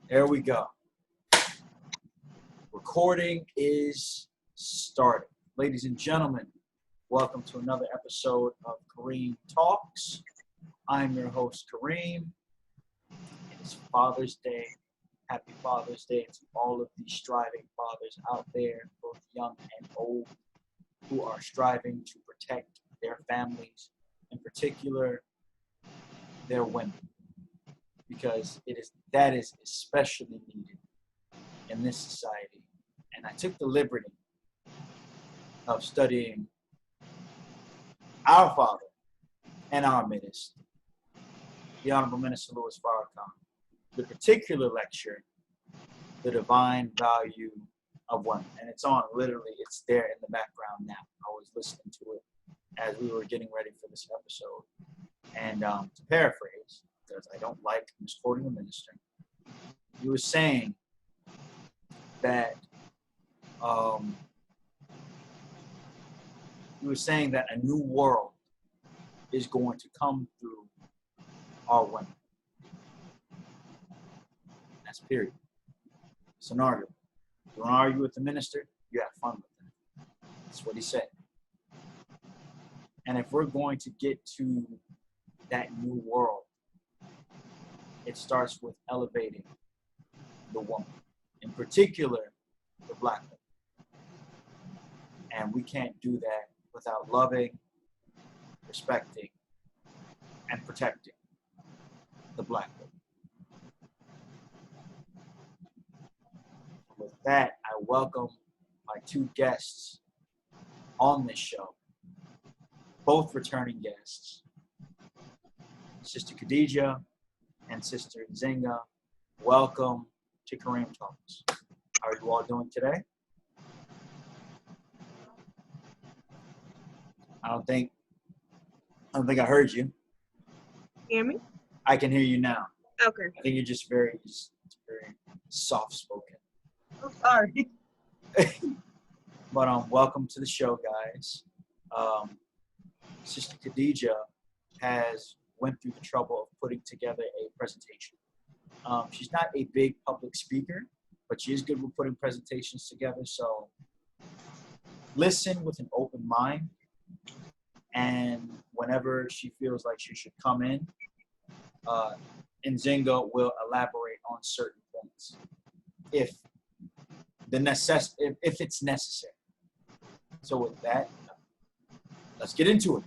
There we go. Recording is starting. Ladies and gentlemen, welcome to another episode of Kareem Talks. I'm your host, Kareem. It is Father's Day. Happy Father's Day to all of these striving fathers out there, both young and old, who are striving to protect their families, in particular, their women, because that is especially needed in this society. And I took the liberty of studying our father and our minister, the Honorable Minister Louis Farrakhan, the particular lecture, The Divine Value of Women. And it's on, literally, it's there in the background now. I was listening to it as we were getting ready for this episode. And to paraphrase, because I don't like misquoting the minister, he was saying that a new world is going to come through our women. That's period. It's an argument. You want to argue with the minister, you have fun with him. That's what he said. And if we're going to get to that new world, it starts with elevating the woman, in particular, the Black woman. And we can't do that without loving, respecting, and protecting the Black woman. With that, I welcome my two guests on this show, both returning guests, Sister Khadijah and Sister Nzinga. Welcome to Kareem Talks. How are you all doing today? I don't think I heard you. Hear me? I can hear you now. Okay. I think you're just very soft spoken. I'm sorry. But welcome to the show, guys. Sister Khadijah has went through the trouble of putting together a presentation. She's not a big public speaker, but she is good with putting presentations together. So listen with an open mind. And whenever she feels like she should come in, Nzinga will elaborate on certain points if it's necessary. So with that, let's get into it.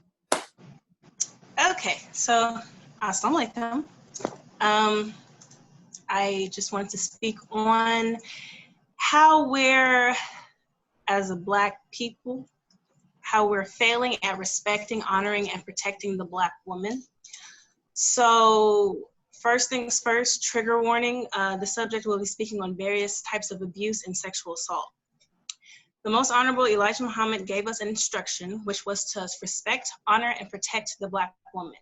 Okay, so assalamu alaikum. I just wanted to speak on how we're, as a Black people, how we're failing at respecting, honoring, and protecting the Black woman. So first things first, trigger warning. The subject will be speaking on various types of abuse and sexual assault. The Most Honorable Elijah Muhammad gave us an instruction, which was to respect, honor, and protect the Black woman.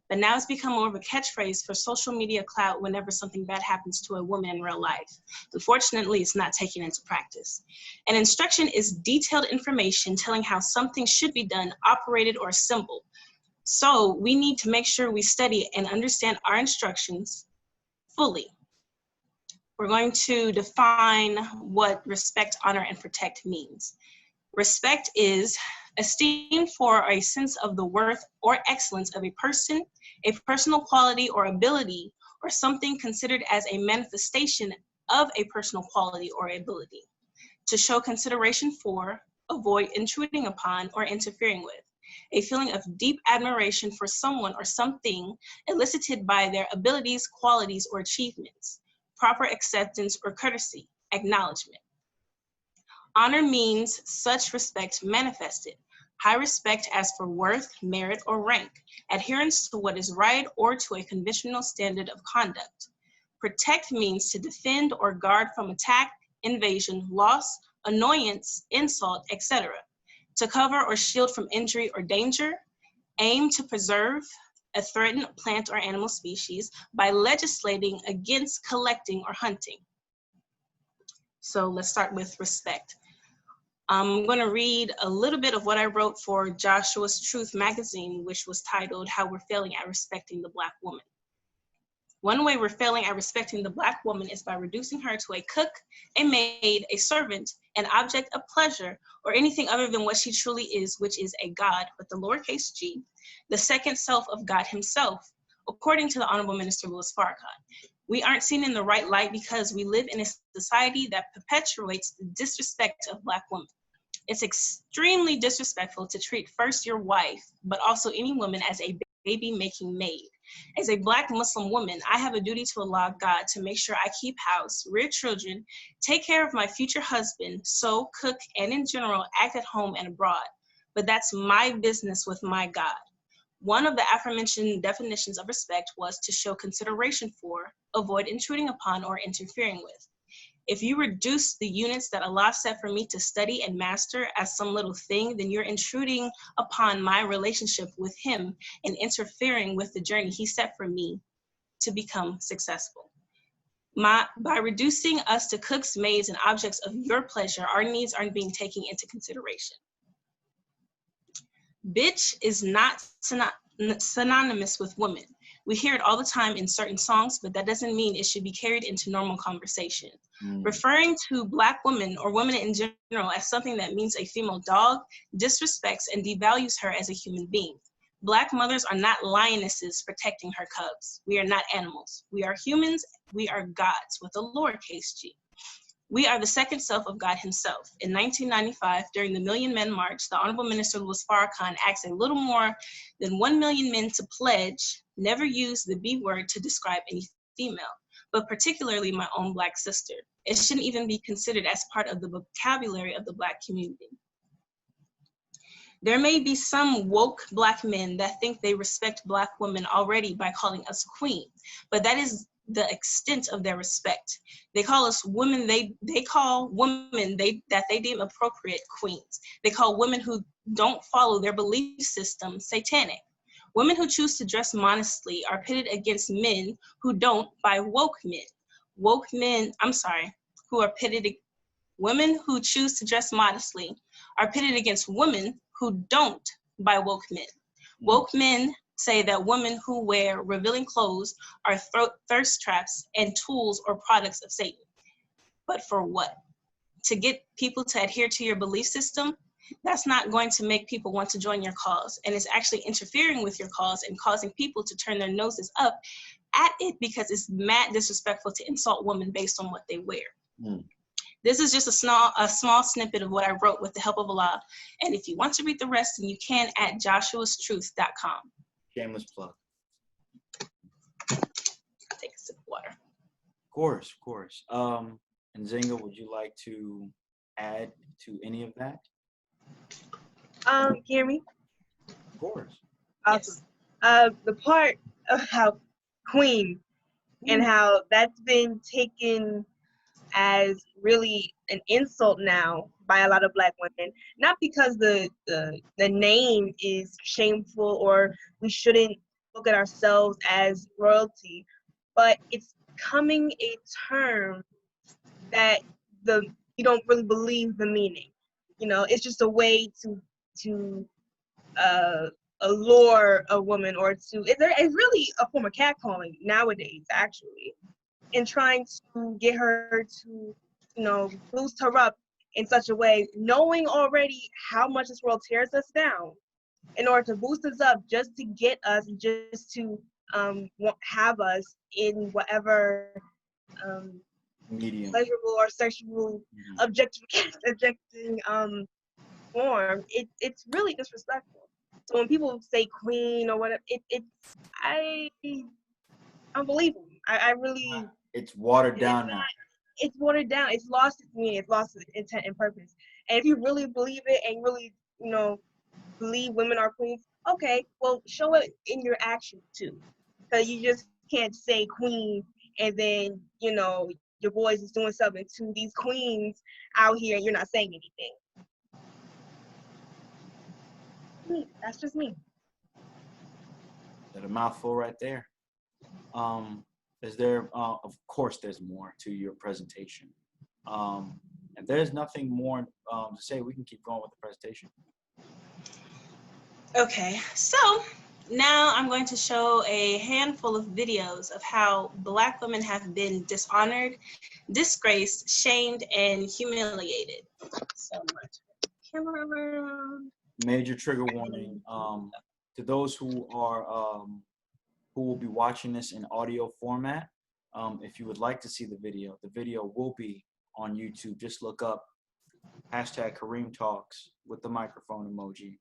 But now it's become more of a catchphrase for social media clout whenever something bad happens to a woman in real life. Unfortunately, it's not taken into practice. An instruction is detailed information telling how something should be done, operated, or assembled. So we need to make sure we study and understand our instructions fully. We're going to define what respect, honor, and protect means. Respect is esteem for a sense of the worth or excellence of a person, a personal quality or ability, or something considered as a manifestation of a personal quality or ability. To show consideration for, avoid intruding upon, or interfering with. A feeling of deep admiration for someone or something elicited by their abilities, qualities, or achievements. Proper acceptance or courtesy, acknowledgement. Honor means such respect manifested. High respect as for worth, merit, or rank. Adherence to what is right or to a conventional standard of conduct. Protect means to defend or guard from attack, invasion, loss, annoyance, insult, etc. To cover or shield from injury or danger. Aim to preserve a threatened plant or animal species by legislating against collecting or hunting. So let's start with respect. I'm going to read a little bit of what I wrote for Joshua's Truth magazine, which was titled, How We're Failing at Respecting the Black Woman. One way we're failing at respecting the Black woman is by reducing her to a cook, a maid, a servant, an object of pleasure, or anything other than what she truly is, which is a God with the lowercase g, the second self of God himself, according to the Honorable Minister Louis Farrakhan. We aren't seen in the right light because we live in a society that perpetuates the disrespect of Black women. It's extremely disrespectful to treat first your wife, but also any woman as a baby-making maid. As a Black Muslim woman, I have a duty to Allah God to make sure I keep house, rear children, take care of my future husband, sew, cook, and in general, act at home and abroad. But that's my business with my God. One of the aforementioned definitions of respect was to show consideration for, avoid intruding upon, or interfering with. If you reduce the units that Allah set for me to study and master as some little thing, then you're intruding upon my relationship with him and interfering with the journey he set for me to become successful. By reducing us to cooks, maids, and objects of your pleasure, our needs aren't being taken into consideration. Bitch is not synonymous with woman. We hear it all the time in certain songs, but that doesn't mean it should be carried into normal conversation. Referring to Black women or women in general as something that means a female dog disrespects and devalues her as a human being. Black mothers are not lionesses protecting her cubs. We are not animals. We are humans. We are gods with a lowercase g. We are the second self of God himself. In 1995, during the Million Men March, the Honorable Minister Louis Farrakhan asked a little more than 1 million men to pledge, never use the B word to describe any female, but particularly my own Black sister. It shouldn't even be considered as part of the vocabulary of the Black community. There may be some woke Black men that think they respect Black women already by calling us queen, but that is the extent of their respect. They call us women, they call women that they deem appropriate queens. They call women who don't follow their belief system satanic. Women who choose to dress modestly are pitted against men who don't by woke men. Women who choose to dress modestly are pitted against women who don't by woke men. Woke men say that women who wear revealing clothes are thirst traps and tools or products of Satan. But for what? To get people to adhere to your belief system? That's not going to make people want to join your cause, and it's actually interfering with your cause and causing people to turn their noses up at it because it's mad disrespectful to insult women based on what they wear. This is just a small snippet of what I wrote with the help of Allah, and if you want to read the rest, then you can at joshuastruth.com. Shameless plug. I'll take a sip of water. Of course. Nzinga, would you like to add to any of that? Can you hear me? Of course. Awesome. The part of how queen and how that's been taken as really an insult now by a lot of Black women, not because the name is shameful or we shouldn't look at ourselves as royalty, but it's becoming a term that you don't really believe the meaning. You know, it's just a way to allure a woman or it's really a form of catcalling nowadays, actually, in trying to get her to, boost her up in such a way, knowing already how much this world tears us down, in order to boost us up just to get us, just to have us in whatever Medium. pleasurable or sexual objecting form. It's really disrespectful. So when people say queen or whatever, I don't believe them. I really. It's watered down now. It's watered down. It's lost its meaning. It's lost its intent and purpose. And if you really believe it and really, believe women are queens, okay, well, show it in your action too. Because you just can't say queen and then, your boys is doing something to these queens out here and you're not saying anything. That's just me. That's a mouthful right there. Is there, of course, there's more to your presentation. And there's nothing more to say. We can keep going with the presentation. Okay, so now I'm going to show a handful of videos of how Black women have been dishonored, disgraced, shamed, and humiliated. So much camera around. Major trigger warning. To those who will be watching this in audio format, if you would like to see the video will be on YouTube. Just look up hashtag Kareem Talks with the microphone emoji,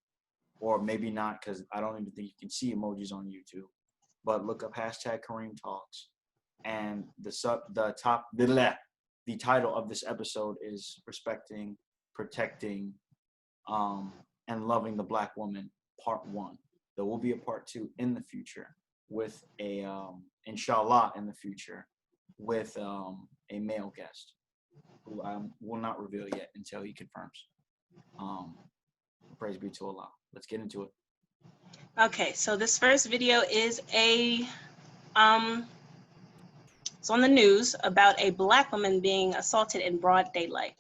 or maybe not, because I don't even think you can see emojis on YouTube. But look up hashtag Kareem Talks, and the title of this episode is Respecting, Protecting, and Loving the Black Woman, Part 1. There will be a Part 2 in the future with a, inshallah, in the future with a male guest who I will not reveal yet until he confirms. Praise be to Allah. Let's get into it. Okay, so this first video is it's on the news about a Black woman being assaulted in broad daylight.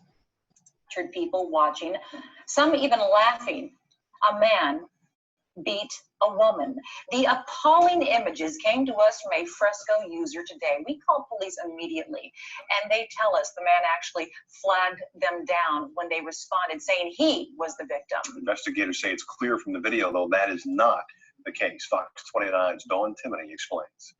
People watching, some even laughing. A man beat a woman. The appalling images came to us from a Fresco user today. We called police immediately, and they tell us the man actually flagged them down when they responded, saying he was the victim. Investigators say it's clear from the video, though, that is not the case. Fox 29's Dawn Timoney explains.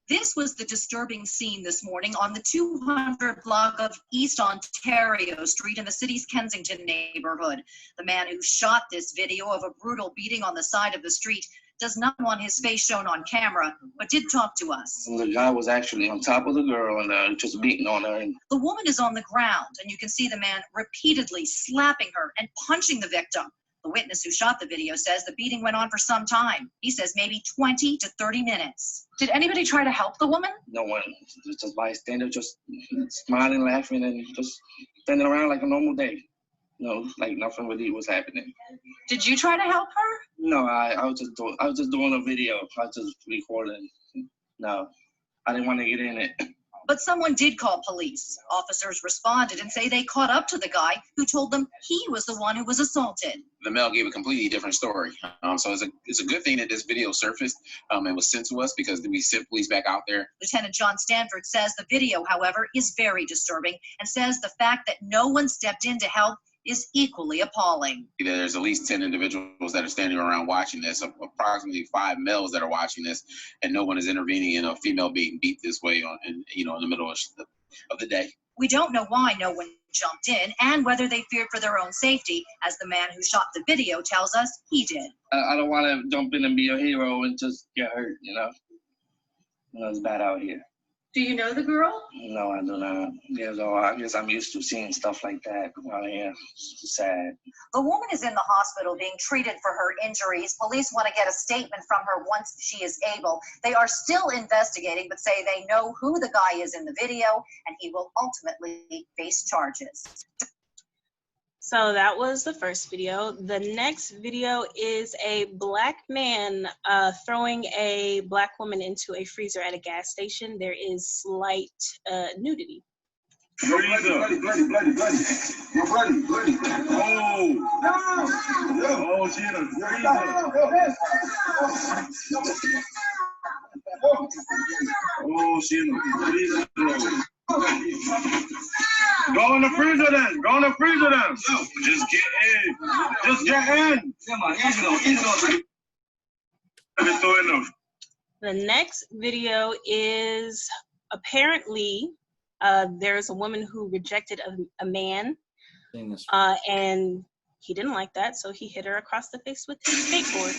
This was the disturbing scene this morning on the 200 block of East Ontario Street in the city's Kensington neighborhood. The man who shot this video of a brutal beating on the side of the street does not want his face shown on camera, but did talk to us. The guy was actually on top of the girl and just beating on her. The woman is on the ground, and you can see the man repeatedly slapping her and punching the victim. The witness who shot the video says the beating went on for some time. He says maybe 20 to 30 minutes. Did anybody try to help the woman? No one, just bystander, just smiling, laughing, and just standing around like a normal day. No, like nothing really was happening. Did you try to help her? No, I was just doing a video. I was just recording. No, I didn't want to get in it. But someone did call police. Officers responded and say they caught up to the guy who told them he was the one who was assaulted. The male gave a completely different story. So it's a good thing that this video surfaced and was sent to us, because we sent police back out there. Lieutenant John Stanford says the video, however, is very disturbing, and says the fact that no one stepped in to help is equally appalling. There's at least 10 individuals that are standing around watching this, approximately 5 males that are watching this, and no one is intervening in a female being beat this way in the middle of the day. We don't know why no one jumped in and whether they feared for their own safety, as the man who shot the video tells us he did. I don't want to jump in and be a hero and just get hurt, It's bad out here. Do you know the girl? No, I do not. Yeah, so I guess I'm used to seeing stuff like that out here. It's sad. The woman is in the hospital being treated for her injuries. Police want to get a statement from her once she is able. They are still investigating, but say they know who the guy is in the video, and he will ultimately face charges. So that was the first video. The next video is a Black man throwing a Black woman into a freezer at a gas station. There is slight nudity. Bloody. You're bloody. Oh, she in a freezer. Oh, she in a freezer. Go in the freezer then. No, just get in. The next video is apparently there's a woman who rejected a man, and he didn't like that, so he hit her across the face with his skateboard.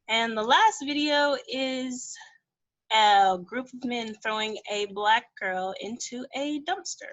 And the last video is a group of men throwing a Black girl into a dumpster.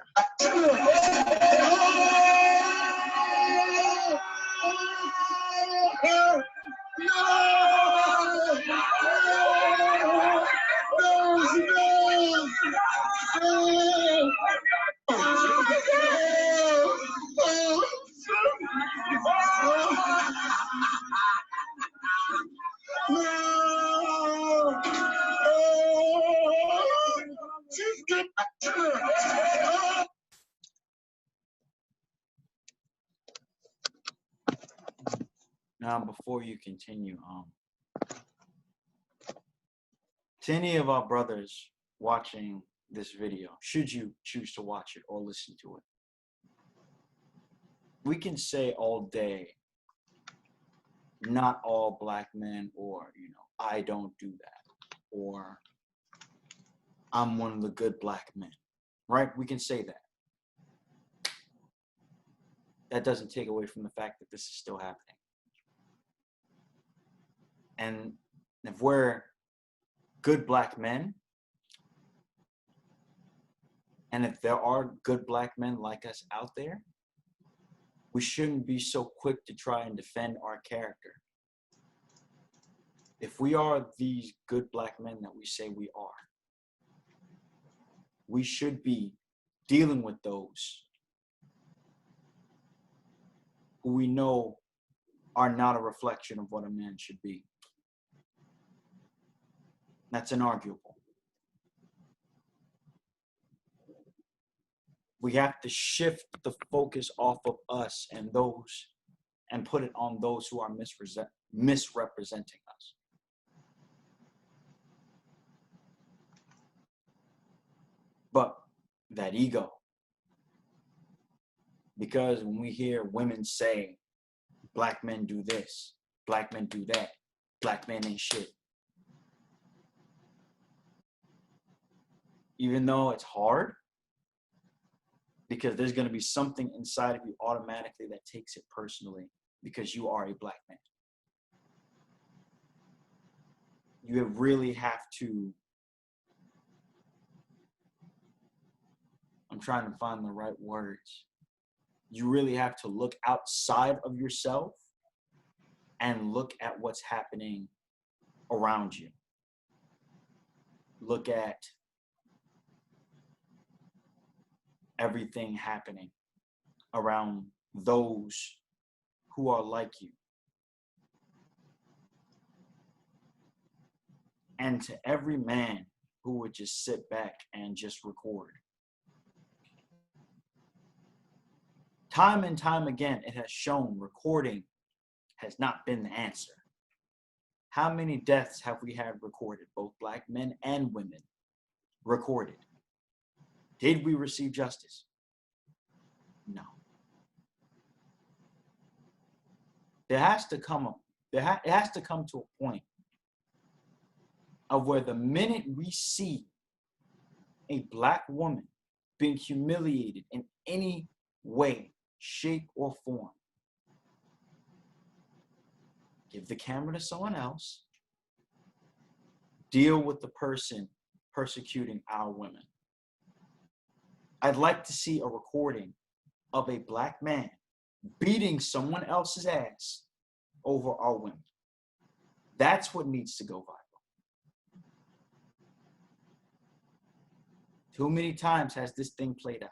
Now, before you continue, to any of our brothers watching this video, should you choose to watch it or listen to it, we can say all day, not all black men, or, I don't do that, or I'm one of the good black men, right? We can say that. That doesn't take away from the fact that this is still happening. And if we're good black men, and if there are good black men like us out there, we shouldn't be so quick to try and defend our character. If we are these good black men that we say we are, we should be dealing with those who we know are not a reflection of what a man should be. That's inarguable. We have to shift the focus off of us and those and put it on those who are misrepresenting us. But that ego, because when we hear women say, black men do this, black men do that, black men ain't shit. Even though it's hard, because there's going to be something inside of you automatically that takes it personally because you are a black man. You really have to, I'm trying to find the right words. You really have to look outside of yourself and look at what's happening around you. Look at everything happening around those who are like you. And to every man who would just sit back and just record. Time and time again, it has shown recording has not been the answer. How many deaths have we had recorded, both black men and women recorded? Did we receive justice? No. It has to come to a point of where the minute we see a black woman being humiliated in any way, shape, or form, give the camera to someone else, deal with the person persecuting our women. I'd like to see a recording of a black man beating someone else's ass over our women. That's what needs to go viral. Too many times has this thing played out.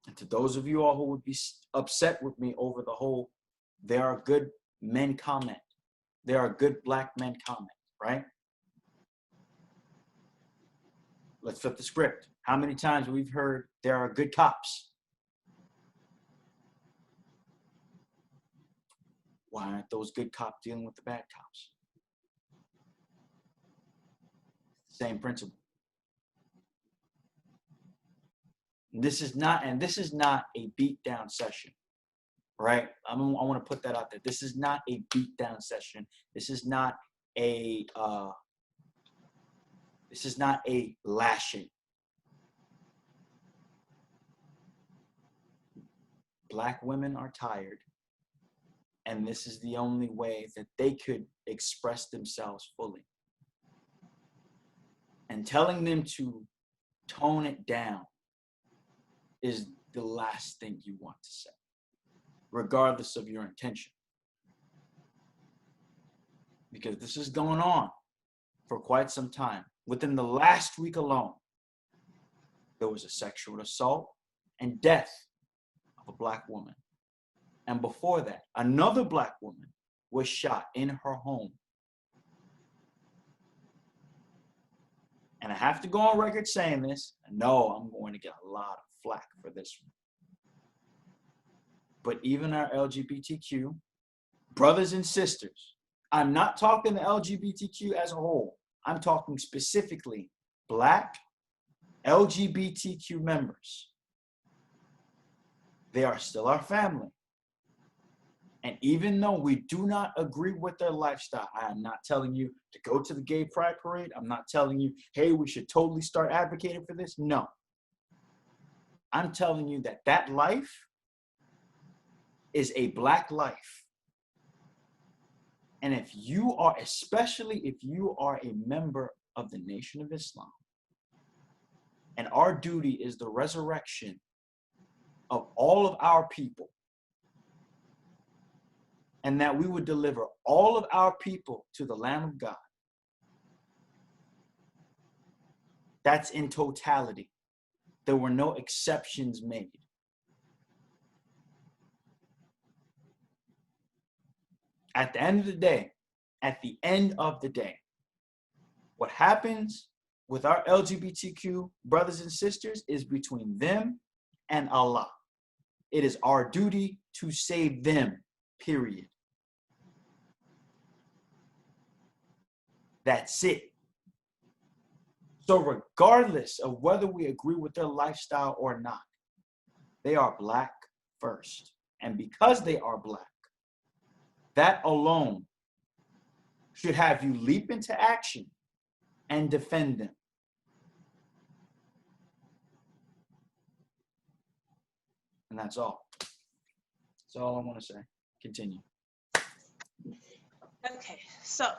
And to those of you all who would be upset with me over the whole, there are good men comment. There are good black men comment, right? Let's flip the script. How many times we've heard there are good cops? Why aren't those good cops dealing with the bad cops? Same principle. This is not a beat down session, right? I want to put that out there. This is not a beat down session. This is not a lashing. Black women are tired, and this is the only way that they could express themselves fully. And telling them to tone it down is the last thing you want to say, regardless of your intention. Because this is going on for quite some time. Within the last week alone, there was a sexual assault and death of a black woman. And before that, another black woman was shot in her home. and I have to go on record saying this. I know I'm going to get a lot of flack for this one. But even our LGBTQ brothers and sisters, I'm not talking the LGBTQ as a whole. I'm talking specifically Black LGBTQ members. They are still our family. And even though we do not agree with their lifestyle, I am not telling you to go to the gay pride parade. I'm not telling you, hey, we should totally start advocating for this. No. I'm telling you that that life is a Black life. And if you are, especially if you are a member of the Nation of Islam, and our duty is the resurrection of all of our people, and that we would deliver all of our people to the Lamb of God. That's in totality. There were no exceptions made. At the end of the day, what happens with our LGBTQ brothers and sisters is between them and Allah. It is our duty to save them, period. That's it. So regardless of whether we agree with their lifestyle or not, they are Black first. And because they are Black, that alone should have you leap into action and defend them. And that's all. That's all I want to say. Continue. Okay, so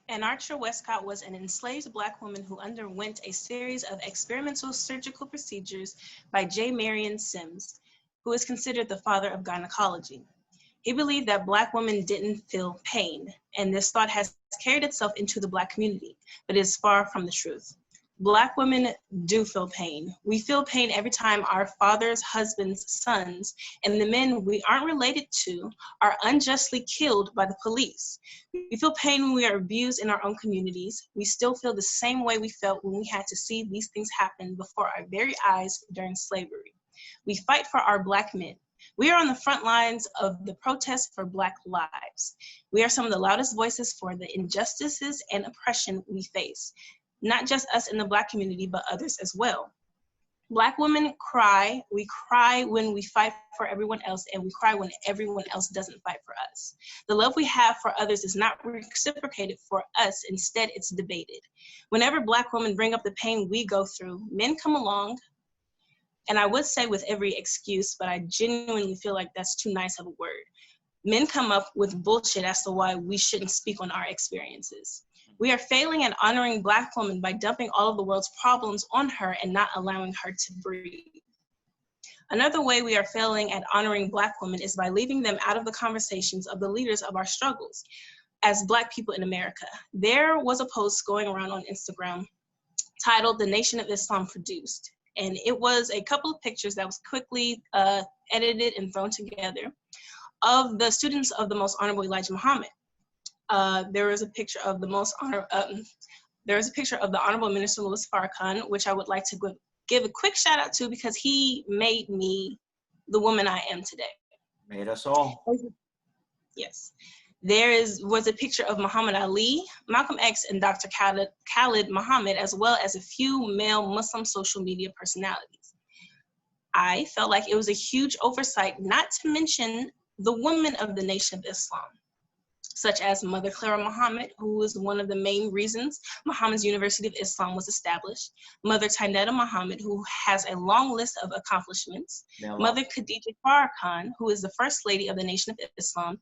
Anne Archer Westcott was an enslaved Black woman who underwent a series of experimental surgical procedures by J. Marion Sims, who is considered the father of gynecology. He believed that Black women didn't feel pain, and this thought has carried itself into the Black community, but is far from the truth. Black women do feel pain. We feel pain every time our fathers, husbands, sons, and the men we aren't related to are unjustly killed by the police. We feel pain when we are abused in our own communities. We still feel the same way we felt when we had to see these things happen before our very eyes during slavery. We fight for our Black men. We are on the front lines of the protest for Black lives. We are some of the loudest voices for the injustices and oppression we face. Not just us in the Black community, but others as well. Black women cry. We cry when we fight for everyone else, and we cry when everyone else doesn't fight for us. The love we have for others is not reciprocated for us. Instead, it's debated. Whenever Black women bring up the pain we go through, men come along, and I would say with every excuse, but I genuinely feel like that's too nice of a word. Men come up with bullshit as to why we shouldn't speak on our experiences. We are failing at honoring Black women by dumping all of the world's problems on her and not allowing her to breathe. Another way we are failing at honoring Black women is by leaving them out of the conversations of the leaders of our struggles as Black people in America. There was a post going around on Instagram titled "The Nation of Islam Produced," and it was a couple of pictures that was quickly edited and thrown together of the students of the Most Honorable Elijah Muhammad. There was a picture of the Honorable Minister Louis Farrakhan, which I would like to give a quick shout out to because he made me the woman I am today. Made us all. Yes. There was a picture of Muhammad Ali, Malcolm X, and Dr. Khalid Muhammad, as well as a few male Muslim social media personalities. I felt like it was a huge oversight not to mention the women of the Nation of Islam, such as Mother Clara Muhammad, who is one of the main reasons Muhammad's University of Islam was established, Mother Tainetta Muhammad, who has a long list of accomplishments, Mother Khadijah Farrakhan, who is the First Lady of the Nation of Islam,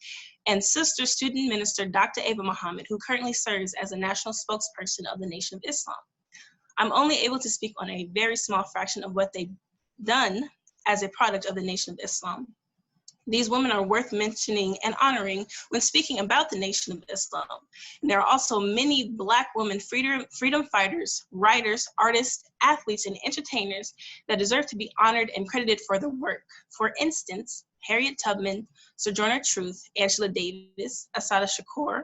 and Sister Student Minister Dr. Ava Muhammad, who currently serves as a national spokesperson of the Nation of Islam. I'm only able to speak on a very small fraction of what they've done as a product of the Nation of Islam. These women are worth mentioning and honoring when speaking about the Nation of Islam. And there are also many Black women freedom fighters, writers, artists, athletes, and entertainers that deserve to be honored and credited for their work. For instance, Harriet Tubman, Sojourner Truth, Angela Davis, Assata Shakur,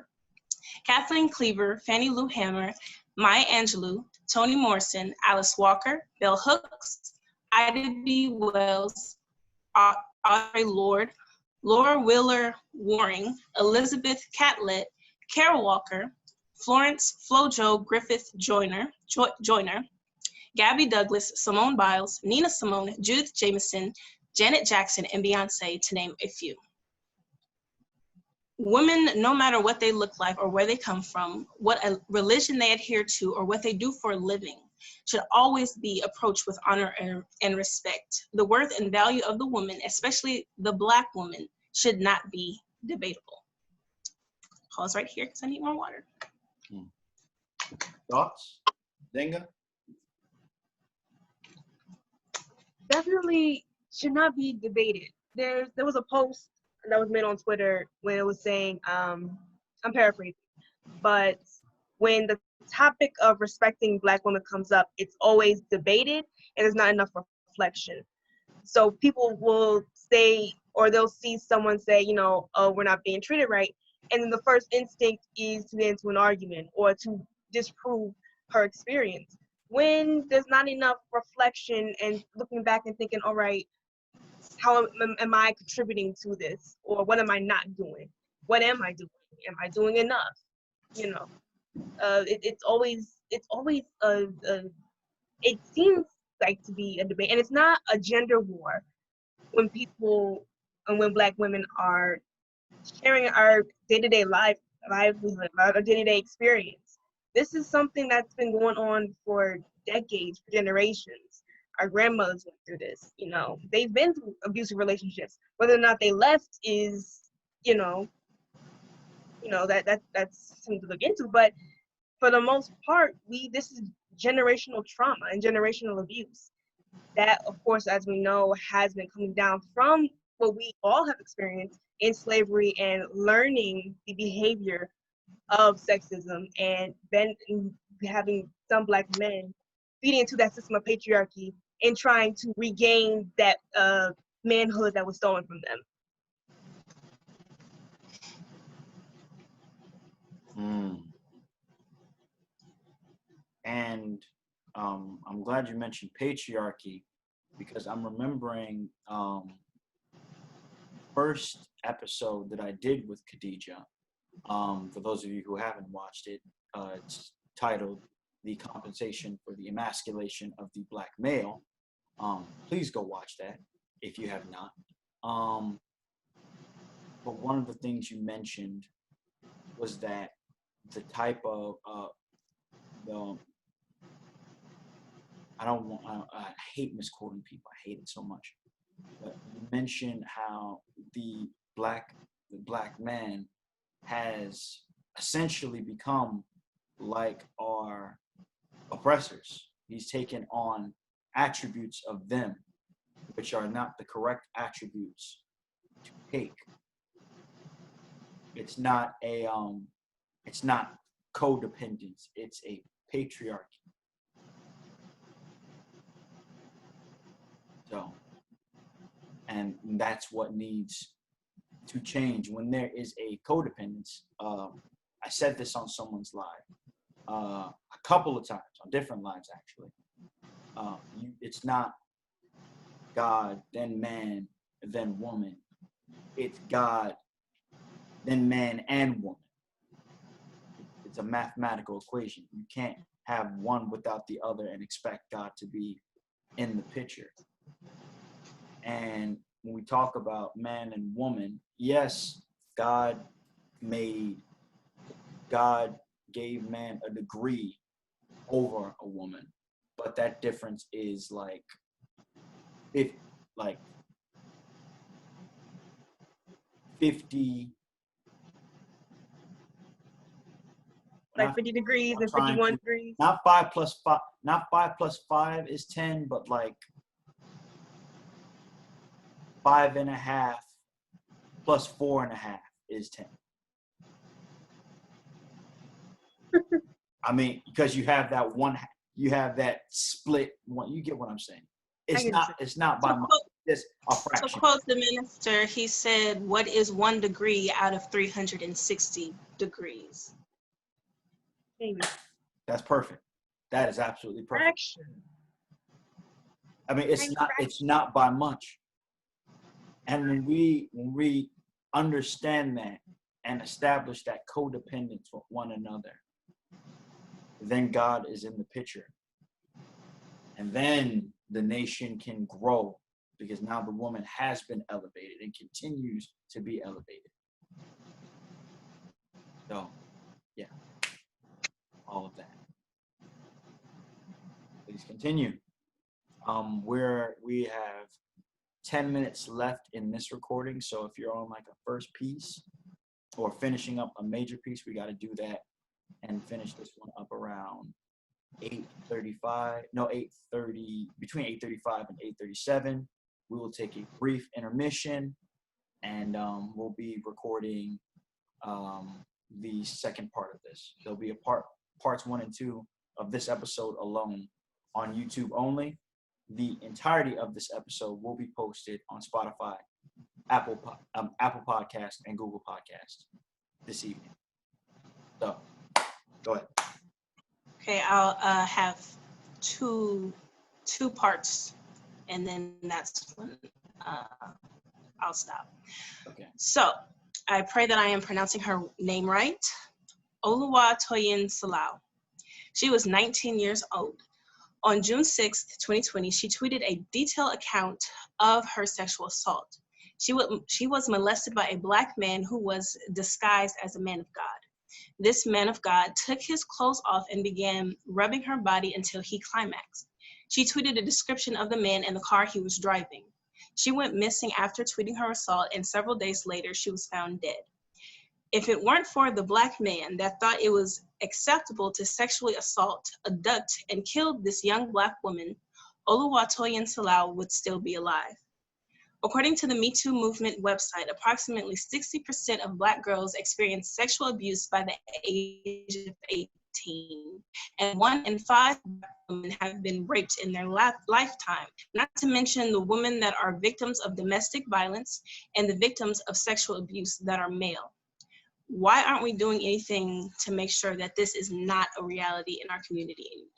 Kathleen Cleaver, Fannie Lou Hamer, Maya Angelou, Toni Morrison, Alice Walker, Bell Hooks, Ida B. Wells, Audre Lorde, Laura Wheeler Waring, Elizabeth Catlett, Carol Walker, Florence Flojo Griffith Joyner, Gabby Douglas, Simone Biles, Nina Simone, Judith Jamison, Janet Jackson, and Beyonce, to name a few. Women, no matter what they look like or where they come from, what a religion they adhere to, or what they do for a living, should always be approached with honor and respect. The worth and value of the woman, especially the Black woman, should not be debatable. Pause right here because I need more water. Thoughts? Nzinga? Definitely should not be debated. There was a post that was made on Twitter when it was saying, I'm paraphrasing, but when the topic of respecting Black women comes up, it's always debated and there's not enough reflection. So people will say, or they'll see someone say, you know, oh, we're not being treated right. And then the first instinct is to get into an argument or to disprove her experience. When there's not enough reflection and looking back and thinking, all right, how am I contributing to this? Or what am I not doing? What am I doing? Am I doing enough? You know, it's always it seems like to be a debate, and it's not a gender war when people and when Black women are sharing our day-to-day livelihood, our day-to-day experience. This is something that's been going on for decades, for generations. Our grandmothers went through this, you know. They've been through abusive relationships. Whether or not they left is, that's something to look into. But for the most part, this is generational trauma and generational abuse. That, of course, as we know, has been coming down from what we all have experienced in slavery and learning the behavior of sexism and then having some Black men feeding into that system of patriarchy and trying to regain that manhood that was stolen from them. And I'm glad you mentioned patriarchy, because I'm remembering first episode that I did with Khadijah. For those of you who haven't watched it, it's titled "The Compensation for the Emasculation of the Black Male." Please go watch that if you have not. But one of the things you mentioned was that the type of I hate misquoting people. I hate it so much. But you mentioned how the black man has essentially become like our oppressors. He's taken on attributes of them, which are not the correct attributes to take. It's not codependence. It's a patriarchy. So, and that's what needs to change when there is a codependence. I said this on someone's live a couple of times, on different lives actually. It's not God, then man, then woman. It's God, then man and woman. It's a mathematical equation. You can't have one without the other and expect God to be in the picture. And when we talk about man and woman, yes, God gave man a degree over a woman, but that difference is like 50. Like 50 degrees and 51 degrees. Not 5 plus 5. Not 5 plus 5 is 10, but like 5.5 plus 4.5 is 10. I mean, because you have that one, you have that split one. You get what I'm saying? It's not by much. It's a fraction. To quote the minister, he said, "What is 1 degree out of 360 degrees?" That's perfect. That is absolutely perfect. Fraction. I mean, it's not by much. And when we understand that and establish that codependence with one another, then God is in the picture. And then the nation can grow, because now the woman has been elevated and continues to be elevated. So, yeah, all of that. Please continue. We have 10 minutes left in this recording. So if you're on like a first piece or finishing up a major piece, we got to do that and finish this one up around 8:35. No, 8:30, between 8:35 and 8:37. We will take a brief intermission, and we'll be recording the second part of this. There'll be parts 1 and 2 of this episode alone on YouTube only. The entirety of this episode will be posted on Spotify, Apple Podcast, and Google Podcast this evening. So, go ahead. Okay, I'll have two parts, and then that's when I'll stop. Okay. So, I pray that I am pronouncing her name right. Oluwatoyin Salau. She was 19 years old. On June 6th, 2020, she tweeted a detailed account of her sexual assault. She was molested by a Black man who was disguised as a man of God. This man of God took his clothes off and began rubbing her body until he climaxed. She tweeted a description of the man and the car he was driving. She went missing after tweeting her assault, and several days later, she was found dead. If it weren't for the Black man that thought it was acceptable to sexually assault, abduct, and kill this young Black woman, Oluwatoyin Salau would still be alive. According to the Me Too movement website, approximately 60% of Black girls experience sexual abuse by the age of 18, and 1 in 5 Black women have been raped in their lifetime, not to mention the women that are victims of domestic violence and the victims of sexual abuse that are male. Why aren't we doing anything to make sure that this is not a reality in our community anymore?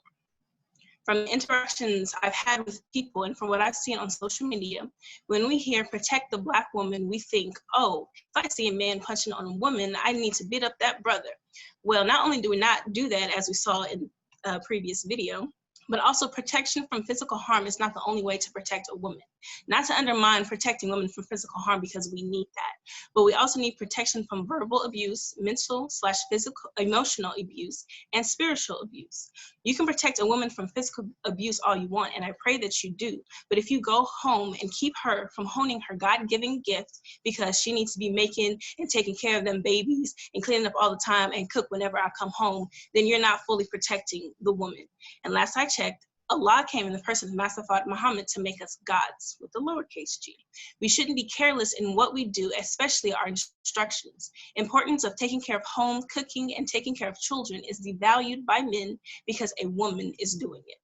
From the interactions I've had with people and from what I've seen on social media, when we hear protect the Black woman, we think, oh, if I see a man punching on a woman, I need to beat up that brother. Well, not only do we not do that, as we saw in a previous video, but also protection from physical harm is not the only way to protect a woman. Not to undermine protecting women from physical harm, because we need that, but we also need protection from verbal abuse, mental/physical, emotional abuse, and spiritual abuse. You can protect a woman from physical abuse all you want, and I pray that you do, but if you go home and keep her from honing her God-given gift because she needs to be making and taking care of them babies and cleaning up all the time and cook whenever I come home, then you're not fully protecting the woman. And last I checked, Allah came in the person of Master Muhammad to make us gods with the lowercase g. We shouldn't be careless in what we do, especially our instructions. Importance of taking care of home, cooking, and taking care of children is devalued by men because a woman is doing it.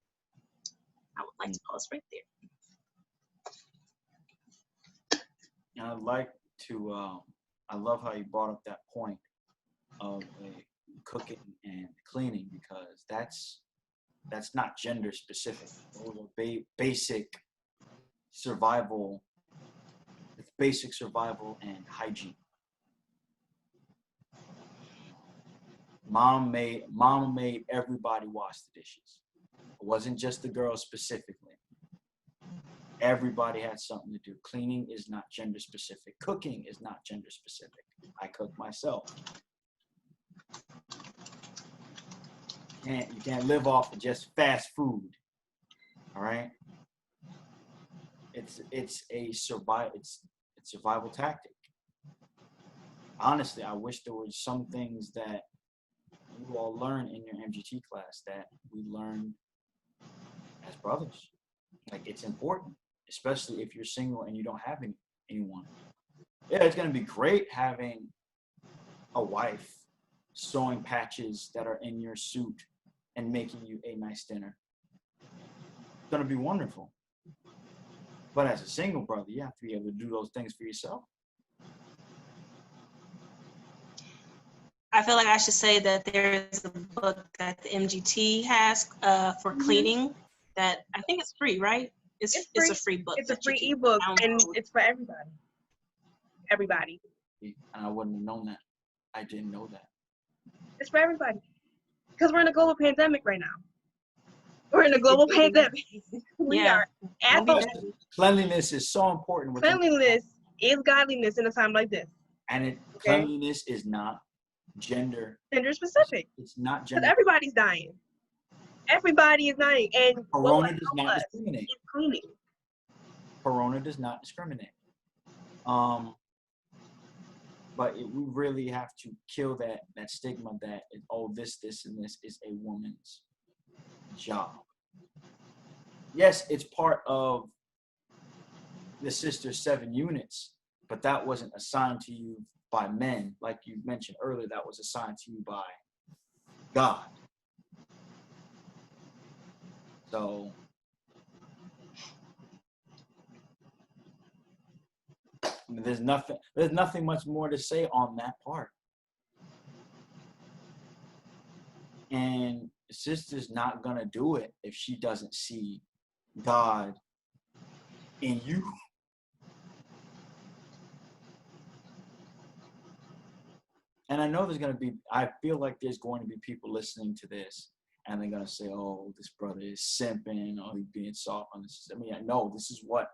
I would like to pause right there. I'd like to, I love how you brought up that point of cooking and cleaning, because that's not gender specific. Those are basic survival. It's basic survival and hygiene. Mama made everybody wash the dishes. It wasn't just the girls specifically. Everybody had something to do. Cleaning is not gender specific. Cooking is not gender specific. I cook myself. You can't live off of just fast food. All right. It's a survival tactic. Honestly, I wish there were some things that you all learn in your MGT class that we learned as brothers. Like, it's important, especially if you're single and you don't have anyone. Yeah, it's gonna be great having a wife sewing patches that are in your suit and making you a nice dinner. It's gonna be wonderful. But as a single brother, you have to be able to do those things for yourself. I feel like I should say that there's a book that the MGT has for cleaning that I think it's free, right? It's a free book. It's a that you free can ebook, download. and it's for everybody. Everybody. And I wouldn't have known that. I didn't know that. It's for everybody. Because we're in a global pandemic right now. We're in a global pandemic. We Yeah. are assholes. Cleanliness is so important. With Cleanliness is godliness in a time like this. And cleanliness is not gender specific. It's not Because gender. everybody's dying. Everybody is dying. And Corona does not discriminate. It's cleaning. Corona does not discriminate. But we really have to kill that stigma that this and this is a woman's job. Yes, it's part of the Sister's 7 units, but that wasn't assigned to you by men, like you mentioned earlier. That was assigned to you by God. So I mean, there's nothing much more to say on that part. And Sister's not gonna do it if she doesn't see God in you. And I know I feel like there's going to be people listening to this and they're gonna say, oh, this brother is simping, or he's being soft on this. I mean, I know this is what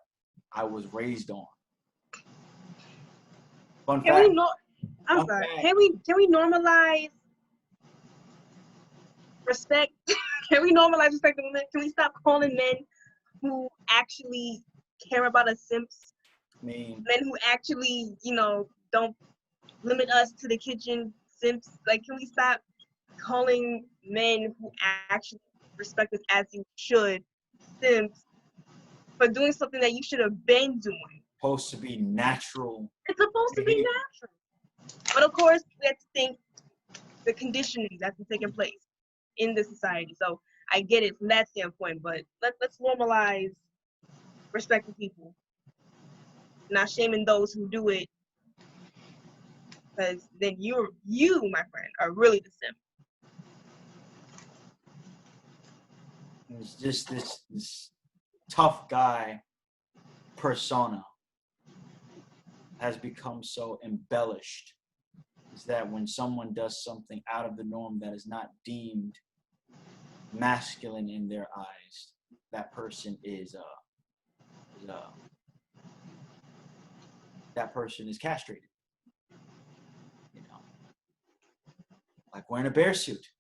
I was raised on. Fun fact. Can we normalize respect? Can we normalize respect to women? Can we stop calling men who actually care about us simps? Men who actually, don't limit us to the kitchen simps. Like, can we stop calling men who actually respect us as you should simps for doing something that you should have been doing? Supposed to be natural. It's supposed to be natural. But of course, we have to think the conditioning that's taking place in the society. So I get it from that standpoint, but let's normalize respecting people, not shaming those who do it, because then you, my friend, are really the simp. It's just this tough guy persona has become so embellished, is that when someone does something out of the norm that is not deemed masculine in their eyes, that person is castrated. Like wearing a bear suit.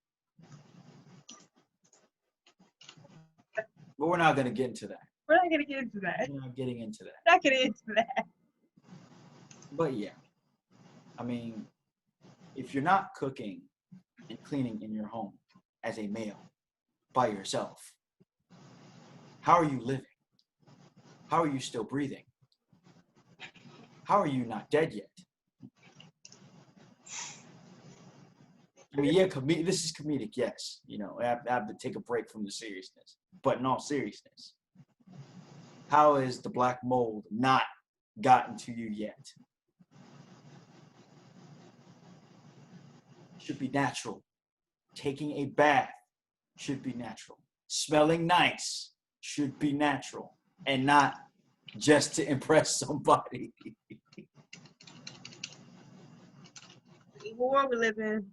But we're not going to get into that. We're not going to get into that. We're not getting into that. Not getting into that. But yeah, I mean, if you're not cooking and cleaning in your home as a male by yourself, how are you living? How are you still breathing? How are you not dead yet? I mean, yeah, this is comedic, yes. I have to take a break from the seriousness. But in all seriousness, how is the black mold not gotten to you yet? Should be natural. Taking a bath should be natural. Smelling nice should be natural, and not just to impress somebody. The evil world we live in.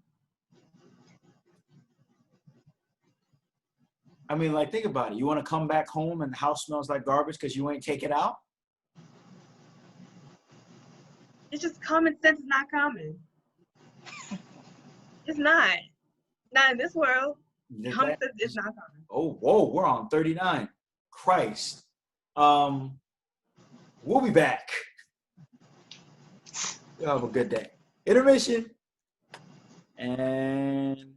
I mean, like, think about it. You want to come back home and the house smells like garbage because you ain't take it out? It's just common sense is not common. It's not. Not in this world. Common sense is not common. Oh, whoa, we're on 39. Christ. We'll be back. You have a good day. Intermission. And